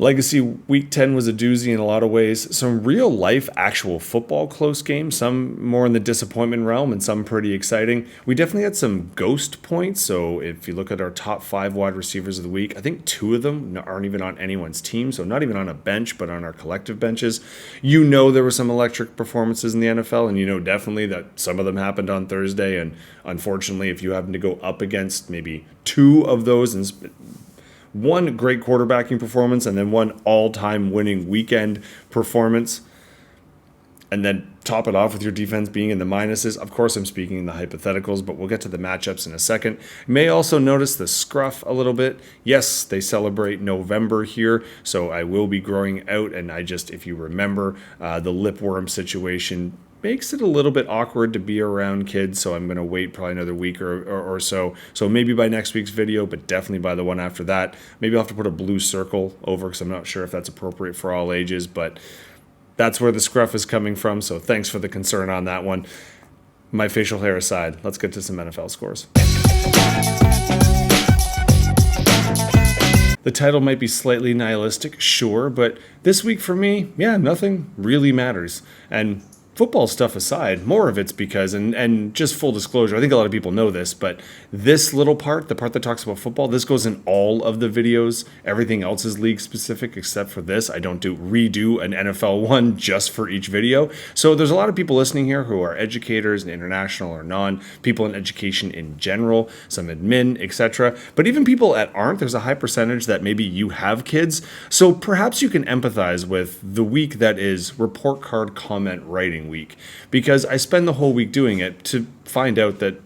Legacy Week 10 was a doozy in a lot of ways. Some real life, actual football close games, some more in the disappointment realm and some pretty exciting. We definitely had some ghost points. So if you look at our top 5 wide receivers of the week, I think 2 of them aren't even on anyone's team. So not even on a bench, but on our collective benches. You know there were some electric performances in the NFL, and you know definitely that some of them happened on Thursday. And unfortunately, if you happen to go up against maybe 2 of those and one great quarterbacking performance and then one all-time winning weekend performance, and then top it off with your defense being in the minuses. Of course, I'm speaking in the hypotheticals, but we'll get to the matchups in a second. You may also notice the scruff a little bit. Yes, they celebrate November here, so I will be growing out, and if you remember, the lip worm situation makes it a little bit awkward to be around kids, so I'm going to wait probably another week or so. So maybe by next week's video, but definitely by the one after that. Maybe I'll have to put a blue circle over because I'm not sure if that's appropriate for all ages, but that's where the scruff is coming from, so thanks for the concern on that one. My facial hair aside, let's get to some NFL scores. The title might be slightly nihilistic, sure, but this week for me, nothing really matters. And football stuff aside, more of it's because, and just full disclosure, I think a lot of people know this, but this little part, the part that talks about football, this goes in all of the videos. Everything else is league specific except for this. I don't redo an NFL one just for each video. So there's a lot of people listening here who are educators and international or non, people in education in general, some admin, etc. But even people that aren't, there's a high percentage that maybe you have kids. So perhaps you can empathize with the week that is report card comment writing week, because I spend the whole week doing it to find out that,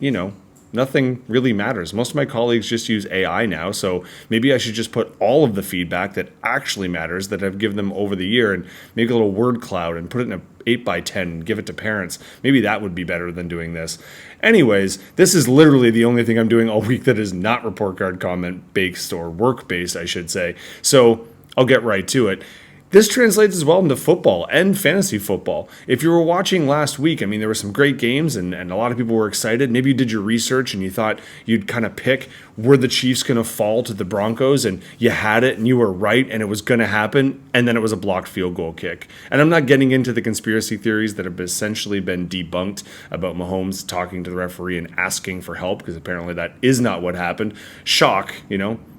nothing really matters. Most of my colleagues just use AI now, so maybe I should just put all of the feedback that actually matters that I've given them over the year and make a little word cloud and put it in a 8x10 and give it to parents. Maybe that would be better than doing this. Anyways, this is literally the only thing I'm doing all week that is not report card comment based or work based, I should say. So I'll get right to it. This translates as well into football and fantasy football. If you were watching last week, there were some great games and a lot of people were excited. Maybe you did your research and you thought you'd kind of pick, were the Chiefs going to fall to the Broncos, and you had it and you were right and it was going to happen, and then it was a blocked field goal kick. And I'm not getting into the conspiracy theories that have essentially been debunked about Mahomes talking to the referee and asking for help, because apparently that is not what happened. Shock,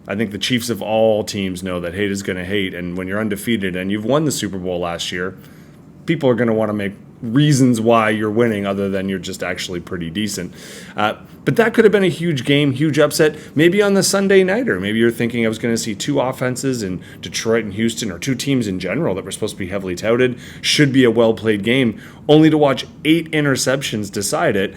I think the Chiefs of all teams know that hate is going to hate, and when you're undefeated and you've won the Super Bowl last year, people are going to want to make reasons why you're winning other than you're just actually pretty decent. But that could have been a huge game, huge upset, maybe on the Sunday nighter. Maybe you're thinking I was going to see 2 offenses in Detroit and Houston, or 2 teams in general that were supposed to be heavily touted, should be a well-played game, only to watch 8 interceptions decide it.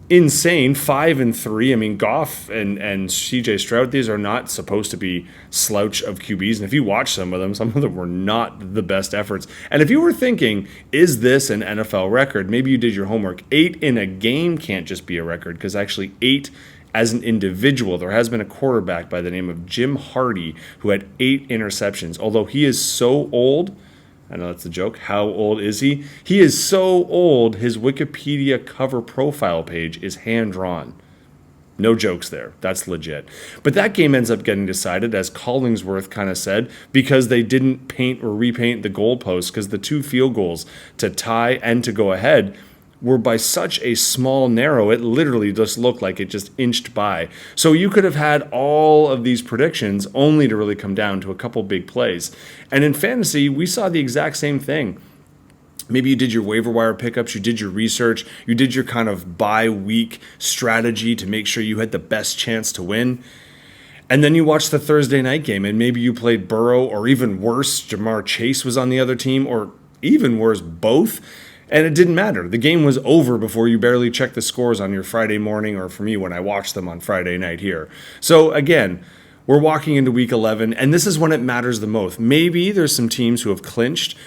Insane. 5-3. Goff and CJ Stroud, these are not supposed to be slouch of QBs. And if you watch some of them were not the best efforts. And if you were thinking, is this an NFL record? Maybe you did your homework. 8 in a game can't just be a record, because actually 8 as an individual, there has been a quarterback by the name of Jim Hardy who had 8 interceptions. Although he is so old, I know that's the joke. How old is he? He is so old, his Wikipedia cover profile page is hand-drawn. No jokes there. That's legit. But that game ends up getting decided, as Collingsworth kind of said, because they didn't paint or repaint the goalposts, because the 2 field goals to tie and to go ahead were by such a small narrow, it literally just looked like it just inched by. So you could have had all of these predictions only to really come down to a couple big plays. And in fantasy, we saw the exact same thing. Maybe you did your waiver wire pickups, you did your research, you did your kind of bye-week strategy to make sure you had the best chance to win. And then you watched the Thursday night game, and maybe you played Burrow, or even worse, Jamar Chase was on the other team, or even worse, both. And it didn't matter. The game was over before you barely checked the scores on your Friday morning, or for me when I watched them on Friday night here. So again, we're walking into week 11, and this is when it matters the most. Maybe there's some teams who have clinched.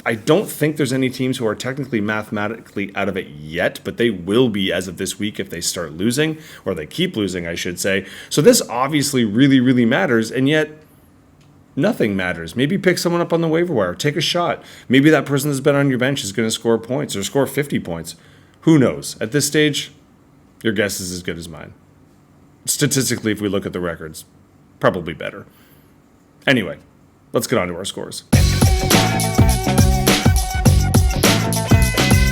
I don't think there's any teams who are technically mathematically out of it yet, but they will be as of this week if they start losing, or they keep losing, I should say. So this obviously really, really matters, and yet nothing matters. Maybe pick someone up on the waiver wire. Take a shot. Maybe that person that's been on your bench is going to score points or score 50 points. Who knows? At this stage, your guess is as good as mine. Statistically, if we look at the records, probably better. Anyway, let's get on to our scores.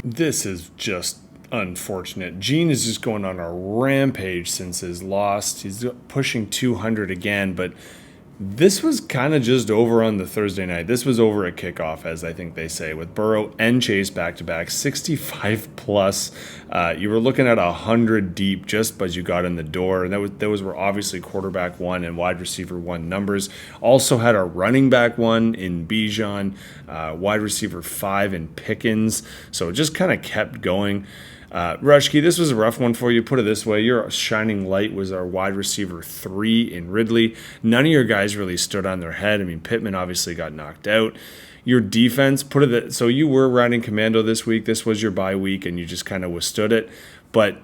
This is just unfortunate. Gene is just going on a rampage since his loss. He's pushing 200 again, but this was kind of just over on the Thursday night. This was over at kickoff, as I think they say, with Burrow and Chase back-to-back, 65 plus. You were looking at 100 deep just as you got in the door. And those were obviously quarterback one and wide receiver one numbers. Also had a running back one in Bijan, wide receiver 5 in Pickens. So it just kind of kept going. Rushkey, this was a rough one for you. Put it this way, your shining light was our wide receiver 3 in Ridley. None of your guys really stood on their head. I mean, Pittman obviously got knocked out. Your defense, so you were riding commando this week. This was your bye week, and you just kind of withstood it. But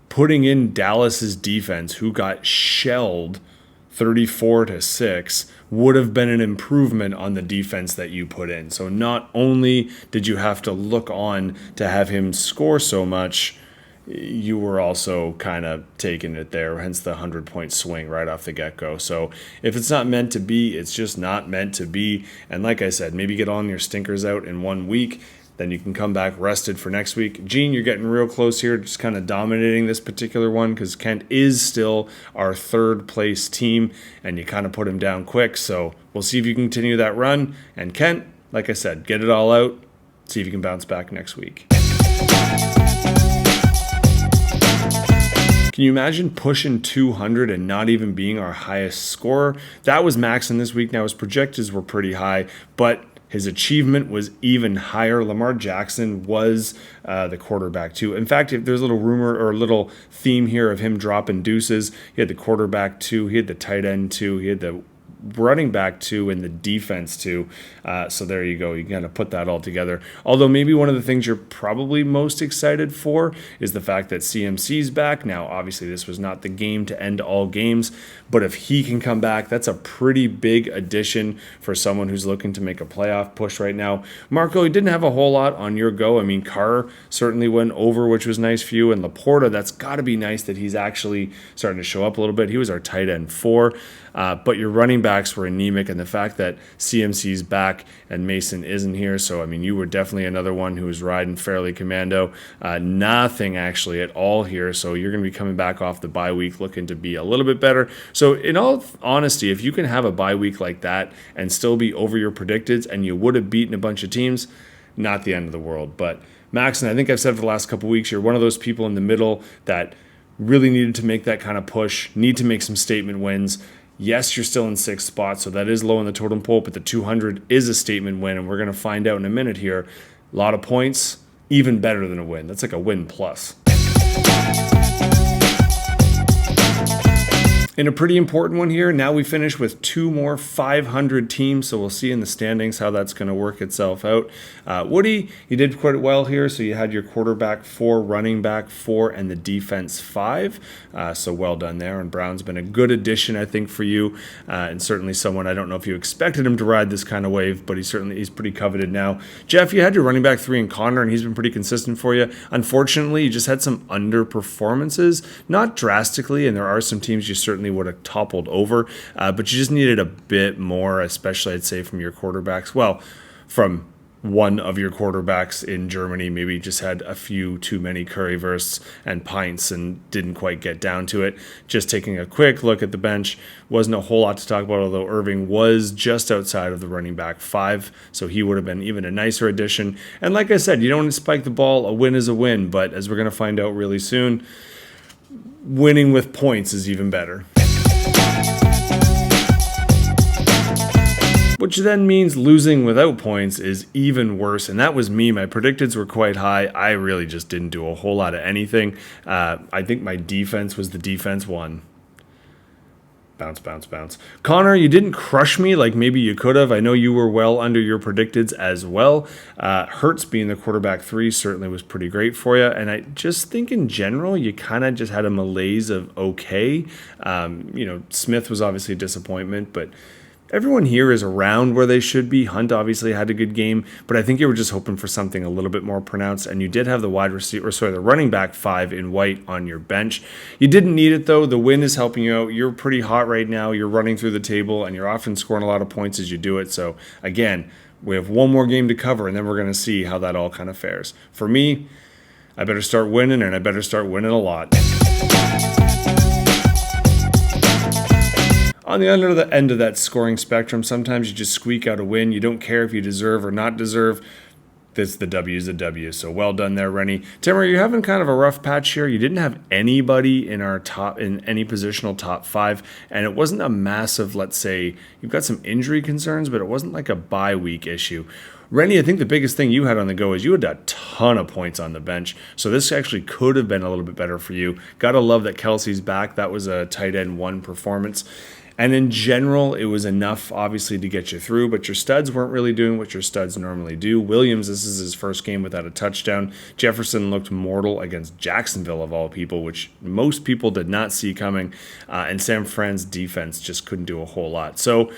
putting in Dallas's defense, who got shelled 34-6, would have been an improvement on the defense that you put in. So not only did you have to look on to have him score so much, you were also kind of taking it there, hence the 100-point swing right off the get-go. So if it's not meant to be, it's just not meant to be. And like I said, maybe get all your stinkers out in 1 week. Then you can come back rested for next week. Gene, you're getting real close here, just kind of dominating this particular one because Kent is still our third place team, and you kind of put him down quick. So we'll see if you can continue that run. And Kent, like I said, get it all out. See if you can bounce back next week. Can you imagine pushing 200 and not even being our highest scorer? That was Maxon this week. Now his projections were pretty high, but his achievement was even higher. Lamar Jackson was the quarterback too. In fact, if there's a little rumor or a little theme here of him dropping deuces, he had the quarterback 2, he had the tight end 2, he had the running back 2 and the defense 2. So there you go. You kind of put that all together. Although maybe one of the things you're probably most excited for is the fact that CMC's back. Now, obviously, this was not the game to end all games, but if he can come back, that's a pretty big addition for someone who's looking to make a playoff push right now. Marco, you didn't have a whole lot on your go. I mean, Carr certainly went over, which was nice for you, and Laporta, that's got to be nice that he's actually starting to show up a little bit. He was our tight end 4. But your running backs were anemic, and the fact that CMC's back and Mason isn't here, so I mean, you were definitely another one who was riding fairly commando. Nothing actually at all here, so you're going to be coming back off the bye week looking to be a little bit better. So in all honesty, if you can have a bye week like that and still be over your predicted, and you would have beaten a bunch of teams, not the end of the world. But Maxon, I think I've said for the last couple of weeks, you're one of those people in the middle that really needed to make that kind of push, need to make some statement wins. Yes, you're still in 6th spot, so that is low in the totem pole, but the 200 is a statement win, and we're going to find out in a minute here. A lot of points, even better than a win. That's like a win plus. In a pretty important one here, now we finish with 2 more 500 teams, so we'll see in the standings how that's going to work itself out. Woody, you did quite well here, so you had your quarterback 4, running back 4, and the defense 5, so well done there. And Brown's been a good addition, I think, for you, and certainly someone, I don't know if you expected him to ride this kind of wave, but he's pretty coveted now. Jeff, you had your running back 3 in Connor, and he's been pretty consistent for you. Unfortunately, you just had some underperformances, not drastically, and there are some teams you certainly would have toppled over, but you just needed a bit more, especially I'd say from your quarterbacks. Well, from one of your quarterbacks in Germany, maybe just had a few too many currywursts and pints and didn't quite get down to it. Just taking a quick look at the bench, wasn't a whole lot to talk about, although Irving was just outside of the running back 5, so he would have been even a nicer addition. And like I said, you don't want to spike the ball. A win is a win, but as we're going to find out really soon, winning with points is even better. Which then means losing without points is even worse, and that was me. My predictions were quite high. I really just didn't do a whole lot of anything. I think my defense was the defense 1. Bounce, bounce, bounce. Connor, you didn't crush me like maybe you could have. I know you were well under your predicteds as well. Hurts being the quarterback 3 certainly was pretty great for you. And I just think in general, you kind of just had a malaise of okay. Smith was obviously a disappointment, but everyone here is around where they should be. Hunt obviously had a good game, but I think you were just hoping for something a little bit more pronounced, and you did have the the running back 5 in White on your bench. You didn't need it though. The win is helping you out. You're pretty hot right now. You're running through the table, and you're often scoring a lot of points as you do it. So again, we have one more game to cover, and then we're going to see how that all kind of fares. For me, I better start winning, and I better start winning a lot. On the other end of that scoring spectrum, sometimes you just squeak out a win. You don't care if you deserve or not deserve. The W is a W. So well done there, Rennie. Timmer, you're having kind of a rough patch here. You didn't have anybody in any positional top 5, and it wasn't a massive, let's say, you've got some injury concerns, but it wasn't like a bye week issue. Rennie, I think the biggest thing you had on the go is you had a ton of points on the bench. So this actually could have been a little bit better for you. Gotta love that Kelsey's back. That was a tight end 1 performance. And in general, it was enough, obviously, to get you through, but your studs weren't really doing what your studs normally do. Williams, this is his first game without a touchdown. Jefferson looked mortal against Jacksonville, of all people, which most people did not see coming. And San Fran's defense just couldn't do a whole lot. So,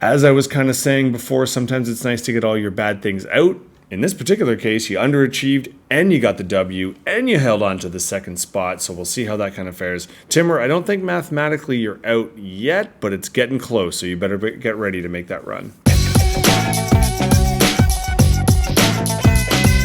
as I was kind of saying before, sometimes it's nice to get all your bad things out. In this particular case, you underachieved and you got the W and you held on to the second spot. So we'll see how that kind of fares. Timmer, I don't think mathematically you're out yet, but it's getting close. So you better get ready to make that run.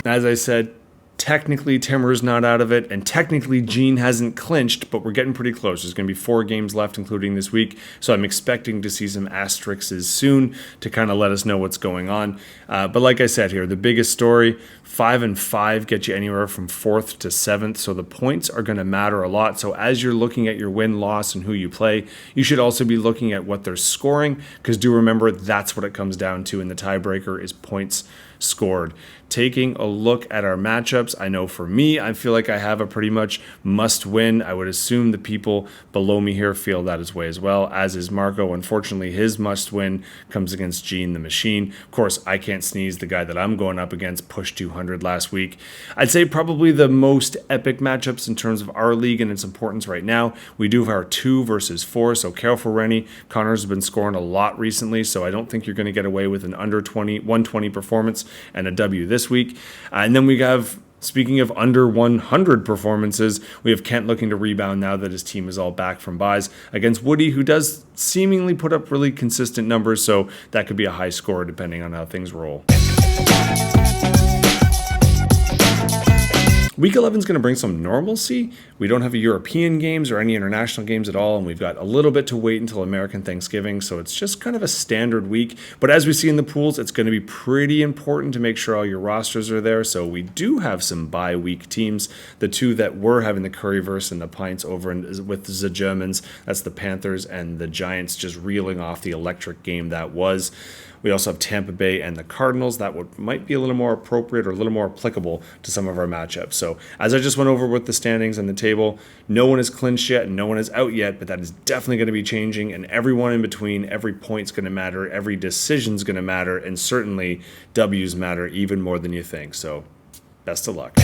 As I said, technically Timmer's not out of it, and technically Gene hasn't clinched, but we're getting pretty close. There's going to be 4 games left, including this week, so I'm expecting to see some asterisks soon to kind of let us know what's going on. But like I said here, the biggest story, 5-5 get you anywhere from 4th to 7th, so the points are going to matter a lot. So as you're looking at your win-loss and who you play, you should also be looking at what they're scoring, because do remember that's what it comes down to in the tiebreaker is points scored. Taking a look at our matchups, I know for me, I feel like I have a pretty much must win. I would assume the people below me here feel that as way as well, as is Marco. Unfortunately, his must win comes against Gene the Machine. Of course, I can't sneeze. The guy that I'm going up against pushed 200 last week. I'd say probably the most epic matchups in terms of our league and its importance right now. We do have our 2 versus 4, so careful for Rennie. Connor's been scoring a lot recently, so I don't think you're going to get away with an under 120 performance and a W this week. And then we have, speaking of under 100 performances, we have Kent looking to rebound now that his team is all back from buys against Woody, who does seemingly put up really consistent numbers, so that could be a high score depending on how things roll. Week 11 is going to bring some normalcy. We don't have a European games or any international games at all, and we've got a little bit to wait until American Thanksgiving, so it's just kind of a standard week. But as we see in the pools, it's going to be pretty important to make sure all your rosters are there, so we do have some bye week teams. The 2 that were having the Curryverse and the Pints over with the Germans, that's the Panthers and the Giants, just reeling off the electric game that was. We also have Tampa Bay and the Cardinals. That might be a little more appropriate or a little more applicable to some of our matchups. So as I just went over with the standings and the table, no one is clinched yet and no one is out yet, but that is definitely going to be changing, and everyone in between, every point's going to matter, every decision's going to matter, and certainly W's matter even more than you think. So best of luck.